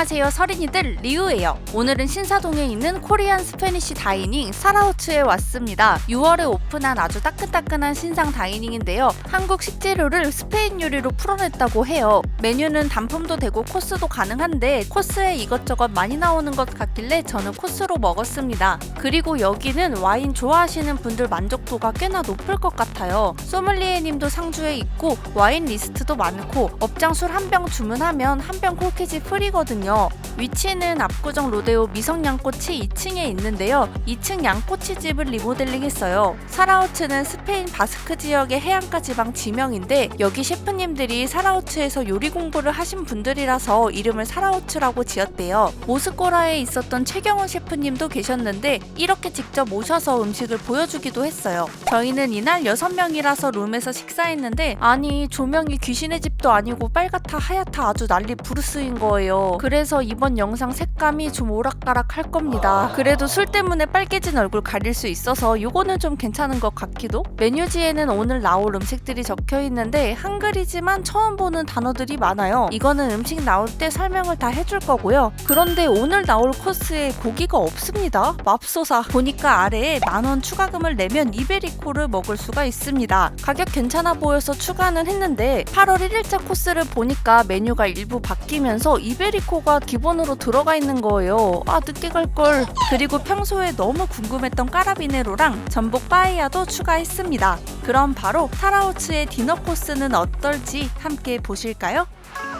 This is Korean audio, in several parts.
안녕하세요 서린이들, 리우예요. 오늘은 신사동에 있는 코리안 스페니쉬 다이닝 사라우츠에 왔습니다. 6월에 오픈한 아주 따끈따끈한 신상 다이닝인데요. 한국 식재료를 스페인 요리로 풀어냈다고 해요. 메뉴는 단품도 되고 코스도 가능한데 코스에 이것저것 많이 나오는 것 같길래 저는 코스로 먹었습니다. 그리고 여기는 와인 좋아하시는 분들 만족도가 꽤나 높을 것 같아요. 소믈리에님도 상주에 있고 와인 리스트도 많고 업장 술 한 병 주문하면 한 병 콜키지 프리거든요. 위치는 압구정 로데오 미성양꼬치 2층에 있는데요. 2층 양꼬치집을 리모델링했어요. 사라우츠는 스페인 바스크 지역의 해안가 지방 지명인데 여기 셰프님들이 사라우츠에서 요리 공부를 하신 분들이라서 이름을 사라우츠라고 지었대요. 모스코라에 있었던 최경훈 셰프님도 계셨는데 이렇게 직접 모셔서 음식을 보여주기도 했어요. 저희는 이날 6명이라서 룸에서 식사했는데 아니 조명이 귀신의 집도 아니고 빨갛다 하얗다 아주 난리 부르스인 거예요. 그래서 이번 영상 색감이 좀 오락가락 할 겁니다. 그래도 술 때문에 빨개진 얼굴 가릴 수 있어서 요거는 좀 괜찮은 것 같기도. 메뉴지에는 오늘 나올 음식들이 적혀 있는데 한글이지만 처음 보는 단어들이 많아요. 이거는 음식 나올 때 설명을 다 해줄 거고요. 그런데 오늘 나올 코스에 고기가 없습니다. 맙소사. 보니까 아래에 10,000원 추가금을 내면 이베리코를 먹을 수가 있습니다. 가격 괜찮아 보여서 추가는 했는데 8월 1일자 코스를 보니까 메뉴가 일부 바뀌면서 이베리코가 기본으로 들어가 있는 거예요. 아 늦게 갈걸. 그리고 평소에 너무 궁금했던 까라비네로랑 전복 빠에야도 추가했습니다. 그럼 바로 사라우츠의 디너 코스는 어떨지 함께 보실까요?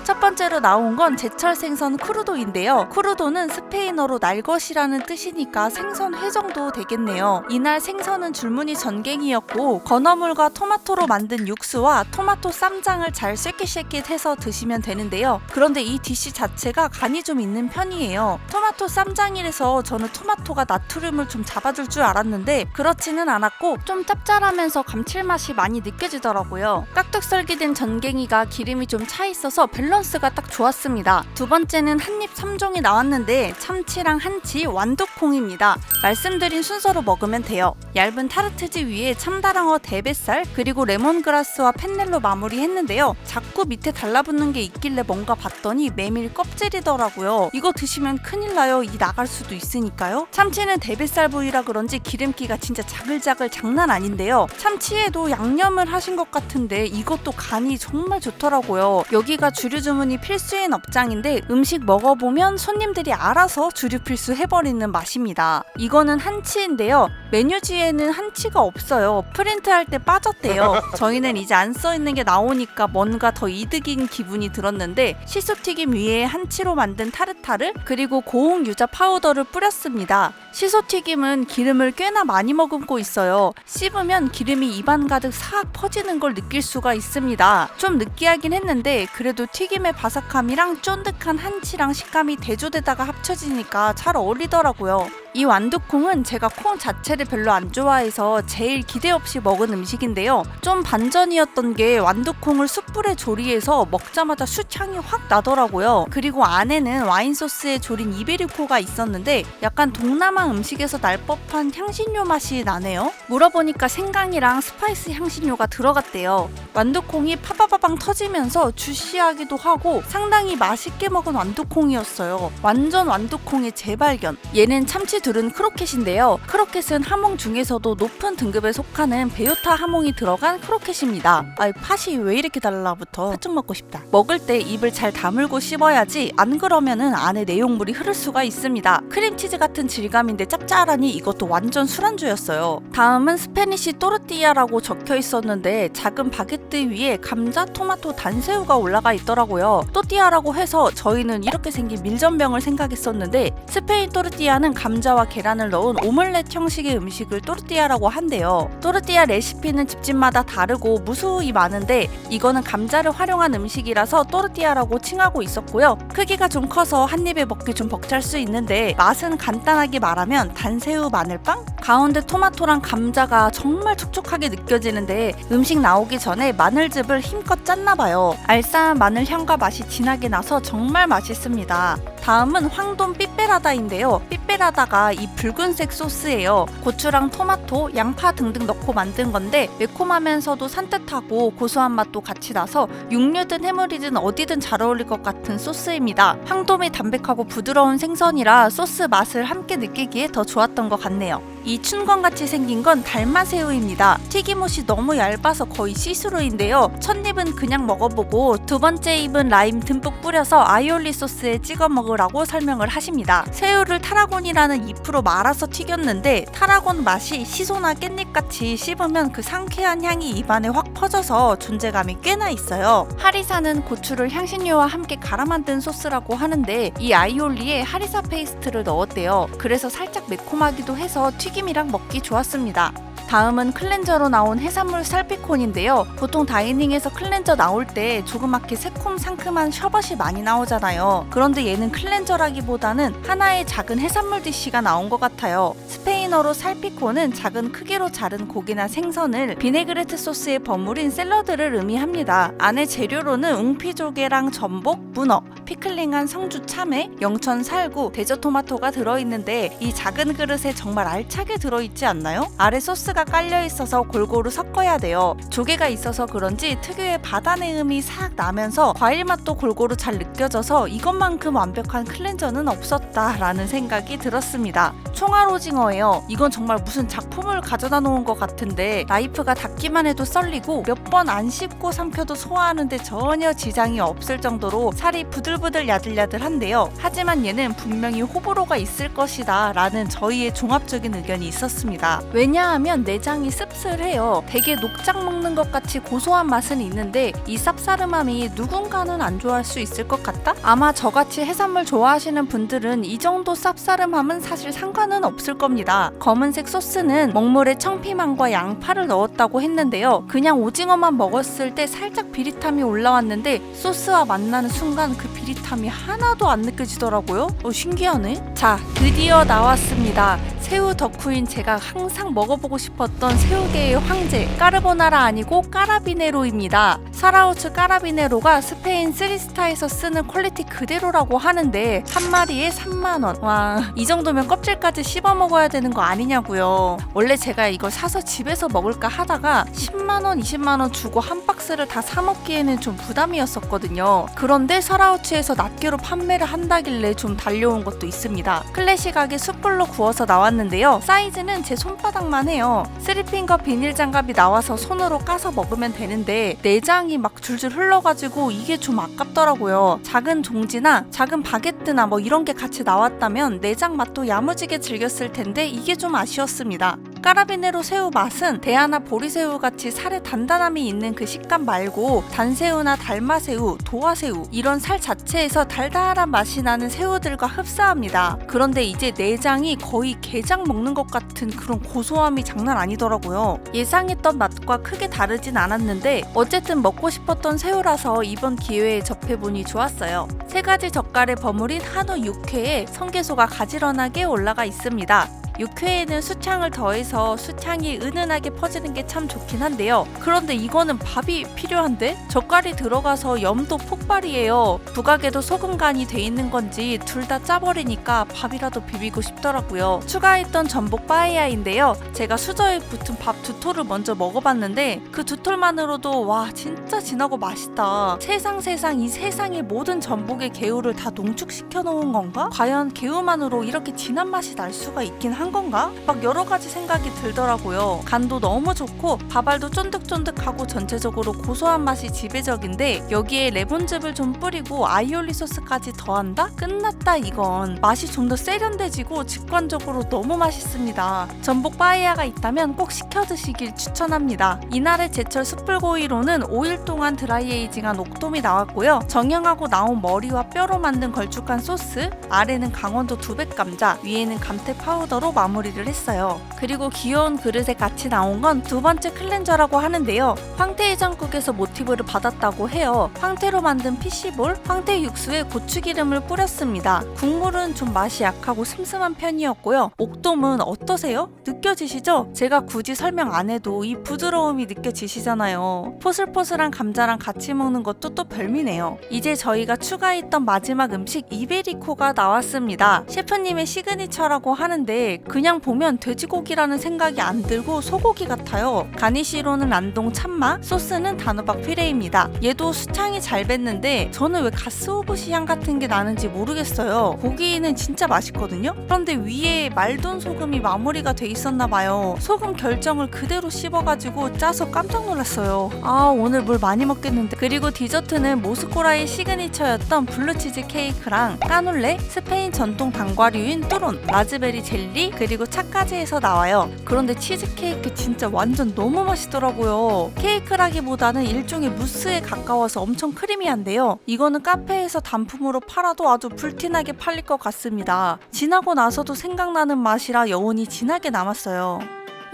첫 번째로 나온 건 제철 생선 쿠르도인데요. 쿠르도는 스페인어로 날것이라는 뜻이니까 생선회 정도 되겠네요. 이날 생선은 줄무늬 전갱이였고 건어물과 토마토로 만든 육수와 토마토 쌈장을 잘 쉐킷쉐킷해서 드시면 되는데요. 그런데 이 디시 자체가 간이 좀 있는 편이에요. 토마토 쌈장이라서 저는 토마토가 나트륨을 좀 잡아줄 줄 알았는데 그렇지는 않았고 좀 짭짤하면서 감칠맛이 많이 느껴지더라고요. 깍둑 썰기된 전갱이가 기름이 좀 차 있어서 밸런스가 딱 좋았습니다. 두 번째는 한입 3종이 나왔는데 참치랑 한치, 완두콩입니다. 말씀드린 순서로 먹으면 돼요. 얇은 타르트지 위에 참다랑어 대뱃살 그리고 레몬그라스와 펜넬로 마무리했는데요. 자꾸 밑에 달라붙는 게 있길래 뭔가 봤더니 메밀 껍질이더라고요. 이거 드시면 큰일 나요. 이 나갈 수도 있으니까요. 참치는 대뱃살 부위라 그런지 기름기가 진짜 자글자글 장난 아닌데요. 참치에도 양념을 하신 것 같은데 이것도 간이 정말 좋더라고요. 여기가 주류 주문이 필수인 업장인데 음식 먹어보면 손님들이 알아서 주류 필수 해버리는 맛입니다. 이거는 한치인데요. 메뉴지에는 한치가 없어요. 프린트할 때 빠졌대요. 저희는 이제 안 써있는 게 나오니까 뭔가 더 이득인 기분이 들었는데 시소튀김 위에 한치로 만든 타르타르 그리고 고흥 유자 파우더를 뿌렸습니다. 시소튀김은 기름을 꽤나 많이 머금고 있어요. 씹으면 기름이 입안 가득 싹 퍼지는 걸 느낄 수가 있습니다. 좀 느끼하긴 했는데 그래도 튀김의 바삭함이랑 쫀득한 한치랑 식감이 대조되다가 합쳐지니까 잘 어울리더라고요. 이 완두콩은 제가 콩 자체를 별로 안 좋아해서 제일 기대 없이 먹은 음식인데요. 좀 반전이었던 게 완두콩을 숯불에 조리해서 먹자마자 숯향이 확 나더라고요. 그리고 안에는 와인 소스에 조린 이베리코가 있었는데 약간 동남아 음식에서 날 법한 향신료 맛이 나네요. 물어보니까 생강이랑 스파이스 향신료가 들어갔대요. 완두콩이 파바바방 터지면서 주시하기도 하고 상당히 맛있게 먹은 완두콩이었어요. 완전 완두콩의 재발견. 얘는 참치 둘은 크로켓인데요. 크로켓은 하몽 중에서도 높은 등급에 속하는 베요타 하몽이 들어간 크로켓입니다. 아이 팥이 왜 이렇게 달라붙어. 팥 좀 먹고 싶다. 먹을 때 입을 잘 다물고 씹어야지 안 그러면은 안에 내용물이 흐를 수가 있습니다. 크림치즈 같은 질감인데 짭짤하니 이것도 완전 술안주였어요. 다음은 스페니쉬 또르띠아라고 적혀 있었는데 작은 바게트 위에 감자, 토마토, 단새우가 올라가 있더라고요. 또띠아라고 해서 저희는 이렇게 생긴 밀전병을 생각했었는데 스페인 또르띠아는 감자와 계란을 넣은 오믈렛 형식의 음식을 또르띠아라고 한대요. 또르띠아 레시피는 집집마다 다르고 무수히 많은데 이거는 감자를 활용한 음식이라서 또르띠아라고 칭하고 있었고요. 크기가 좀 커서 한 입에 먹기 좀 벅찰 수 있는데 맛은 간단하게 말하면 단새우 마늘빵? 가운데 토마토랑 감자가 정말 촉촉하게 느껴지는데 음식 나오기 전에 마늘즙을 힘껏 짰나봐요. 알싸한 마늘 향과 맛이 진하게 나서 정말 맛있습니다. 다음은 황돈 삐빼라다인데요. 삐빼라다가 포인트가 이 붉은색 소스예요. 고추랑 토마토, 양파 등등 넣고 만든 건데 매콤하면서도 산뜻하고 고소한 맛도 같이 나서 육류든 해물이든 어디든 잘 어울릴 것 같은 소스입니다. 황돔이 담백하고 부드러운 생선이라 소스 맛을 함께 느끼기에 더 좋았던 것 같네요. 이 춘권같이 생긴 건 달마새우입니다. 튀김옷이 너무 얇아서 거의 시스루인데요. 첫 입은 그냥 먹어보고 두 번째 입은 라임 듬뿍 뿌려서 아이올리 소스에 찍어 먹으라고 설명을 하십니다. 새우를 타라곤이라는 잎으로 말아서 튀겼는데 타라곤 맛이 시소나 깻잎같이 씹으면 그 상쾌한 향이 입안에 확 퍼져서 존재감이 꽤나 있어요. 하리사는 고추를 향신료와 함께 갈아 만든 소스라고 하는데 이 아이올리에 하리사 페이스트를 넣었대요. 그래서 살짝 매콤하기도 해서 튀김이랑 먹기 좋았습니다. 다음은 클렌저로 나온 해산물 살피콘인데요. 보통 다이닝에서 클렌저 나올 때 조그맣게 새콤 상큼한 셔벗이 많이 나오잖아요. 그런데 얘는 클렌저라기보다는 하나의 작은 해산물 디쉬가 나온 것 같아요. 스페인어로 살피콘은 작은 크기로 자른 고기나 생선을 비네그레트 소스에 버무린 샐러드를 의미합니다. 안에 재료로는 웅피조개랑 전복, 문어, 피클링한 성주 참외, 영천 살구, 대저토마토가 들어있는데 이 작은 그릇에 정말 알차게 들어있지 않나요? 아래 소스가 깔려있어서 골고루 섞어야 돼요. 조개가 있어서 그런지 특유의 바다 내음이 싹 나면서 과일 맛도 골고루 잘 느껴져서 이것만큼 완벽한 클렌저는 없었다라는 생각이 들었습니다. 총알 오징어예요. 이건 정말 무슨 작품을 가져다 놓은 것 같은데 라이프가 닿기만 해도 썰리고 몇 번 안 씹고 삼켜도 소화하는데 전혀 지장이 없을 정도로 살이 부들부들 야들야들한데요. 하지만 얘는 분명히 호불호가 있을 것이다 라는 저희의 종합적인 의견이 있었습니다. 왜냐하면 내장이 씁쓸해요. 되게 녹장 먹는 것 같이 고소한 맛은 있는데 이 쌉싸름함이 누군가는 안 좋아할 수 있을 것 같다? 아마 저같이 해산물 좋아하시는 분들은 이 정도 쌉싸름함은 사실 상관은 없을 겁니다. 검은색 소스는 먹물에 청피망과 양파를 넣었다고 했는데요. 그냥 오징어만 먹었을 때 살짝 비릿함이 올라왔는데 소스와 만나는 순간 그 비릿함이 하나도 안 느껴지더라고요. 신기하네. 자, 드디어 나왔습니다. 새우 덕후인 제가 항상 먹어보고 싶었던 새우계의 황제, 까르보나라 아니고 까라비네로입니다. 사라우츠 까라비네로가 스페인 3스타에서 쓰는 퀄리티 그대로라고 하는데 한 마리에 3만원. 와, 이 정도면 껍질까지 씹어 먹어야 되는 거 아니냐고요. 원래 제가 이걸 사서 집에서 먹을까 하다가 10만원, 20만원 주고 한 박스를 다 사 먹기에는 좀 부담이었었거든요. 그런데 사라우츠에서 낱개로 판매를 한다길래 좀 달려온 것도 있습니다. 클래식하게 숯불로 구워서 나왔는데요. 사이즈는 제 손바닥만 해요. 3핑거 비닐 장갑이 나와서 손으로 까서 먹으면 되는데 내장이 막 줄줄 흘러가지고 이게 좀 아깝더라고요. 작은 종지나 작은 바게트나 뭐 이런 게 같이 나왔다면 내장 맛도 야무지게 즐겼을 텐데 이게 좀 아쉬웠습니다. 까라비네로 새우 맛은 대하나 보리새우 같이 살에 단단함이 있는 그 식감 말고 단새우나 달마새우, 도화새우 이런 살 자체에서 달달한 맛이 나는 새우들과 흡사합니다. 그런데 이제 내장이 거의 게장 먹는 것 같은 그런 고소함이 장난 아니더라고요. 예상했던 맛과 크게 다르진 않았는데 어쨌든 먹고 싶었던 새우라서 이번 기회에 접해보니 좋았어요. 3가지 젓갈에 버무린 한우 육회에 성게소가 가지런하게 올라가 있습니다. 육회에는 수창을 더해서 수창이 은은하게 퍼지는 게 참 좋긴 한데요. 그런데 이거는 밥이 필요한데? 젓갈이 들어가서 염도 폭발이에요. 부각에도 소금 간이 돼 있는 건지 둘 다 짜버리니까 밥이라도 비비고 싶더라고요. 추가했던 전복 빠에야인데요. 제가 수저에 붙은 밥 2톨을 먼저 먹어봤는데 그 2톨만으로도 와 진짜 진하고 맛있다. 세상 이 세상의 모든 전복의 개우를 다 농축시켜 놓은 건가? 과연 개우만으로 이렇게 진한 맛이 날 수가 있긴 한 건가? 막 여러 가지 생각이 들더라고요. 간도 너무 좋고 밥알도 쫀득쫀득하고 전체적으로 고소한 맛이 지배적인데 여기에 레몬즙을 좀 뿌리고 아이올리 소스까지 더한다? 끝났다 이건. 맛이 좀 더 세련돼지고 직관적으로 너무 맛있습니다. 전복 빠에야가 있다면 꼭 시켜 드시길 추천합니다. 이날의 제철 숯불고기로는 5일 동안 드라이에이징한 옥돔이 나왔고요. 정형하고 나온 머리와 뼈로 만든 걸쭉한 소스, 아래는 강원도 두백감자, 위에는 감태 파우더로 마무리를 했어요. 그리고 귀여운 그릇에 같이 나온 건 두 번째 클렌저라고 하는데요. 황태해장국에서 모티브를 받았다고 해요. 황태로 만든 피시볼, 황태 육수에 고추기름을 뿌렸습니다. 국물은 좀 맛이 약하고 슴슴한 편이었고요. 옥돔은 어떠세요? 느껴지시죠? 제가 굳이 설명 안 해도 이 부드러움이 느껴지시잖아요. 포슬포슬한 감자랑 같이 먹는 것도 또 별미네요. 이제 저희가 추가했던 마지막 음식 이베리코가 나왔습니다. 셰프님의 시그니처라고 하는데 그냥 보면 돼지고기라는 생각이 안 들고 소고기 같아요. 가니쉬로는 란동 참마, 소스는 단호박 피레입니다. 얘도 수창이 잘 뱄는데 저는 왜 가스오부시 향 같은 게 나는지 모르겠어요. 고기는 진짜 맛있거든요. 그런데 위에 말돈 소금이 마무리가 돼 있었나 봐요. 소금 결정을 그대로 씹어가지고 짜서 깜짝 놀랐어요. 오늘 물 많이 먹겠는데. 그리고 디저트는 모스코라의 시그니처였던 블루치즈 케이크랑 까눌레, 스페인 전통 단과류인 뚜론, 라즈베리 젤리, 그리고 차까지 해서 나와요. 그런데 치즈케이크 진짜 완전 너무 맛있더라고요. 케이크라기보다는 일종의 무스에 가까워서 엄청 크리미한데요. 이거는 카페에서 단품으로 팔아도 아주 불티나게 팔릴 것 같습니다. 지나고 나서도 생각나는 맛이라 여운이 진하게 남았어요.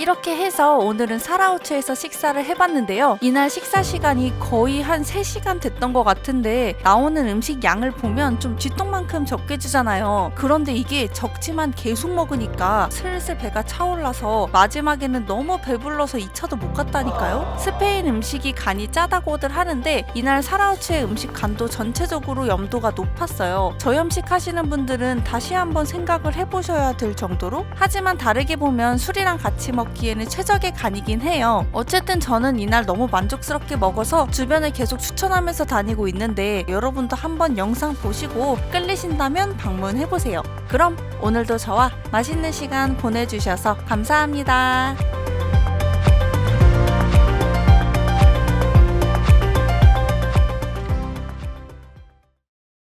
이렇게 해서 오늘은 사라우츠에서 식사를 해봤는데요. 이날 식사 시간이 거의 한 3시간 됐던 것 같은데 나오는 음식 양을 보면 좀 쥐똥만큼 적게 주잖아요. 그런데 이게 적지만 계속 먹으니까 슬슬 배가 차올라서 마지막에는 너무 배불러서 2차도 못 갔다니까요. 스페인 음식이 간이 짜다고들 하는데 이날 사라우츠의 음식 간도 전체적으로 염도가 높았어요. 저염식 하시는 분들은 다시 한번 생각을 해보셔야 될 정도로, 하지만 다르게 보면 술이랑 같이 먹기에는 최적의 간이긴 해요. 어쨌든 저는 이날 너무 만족스럽게 먹어서 주변에 계속 추천하면서 다니고 있는데 여러분도 한번 영상 보시고 끌리신다면 방문해보세요. 그럼 오늘도 저와 맛있는 시간 보내주셔서 감사합니다.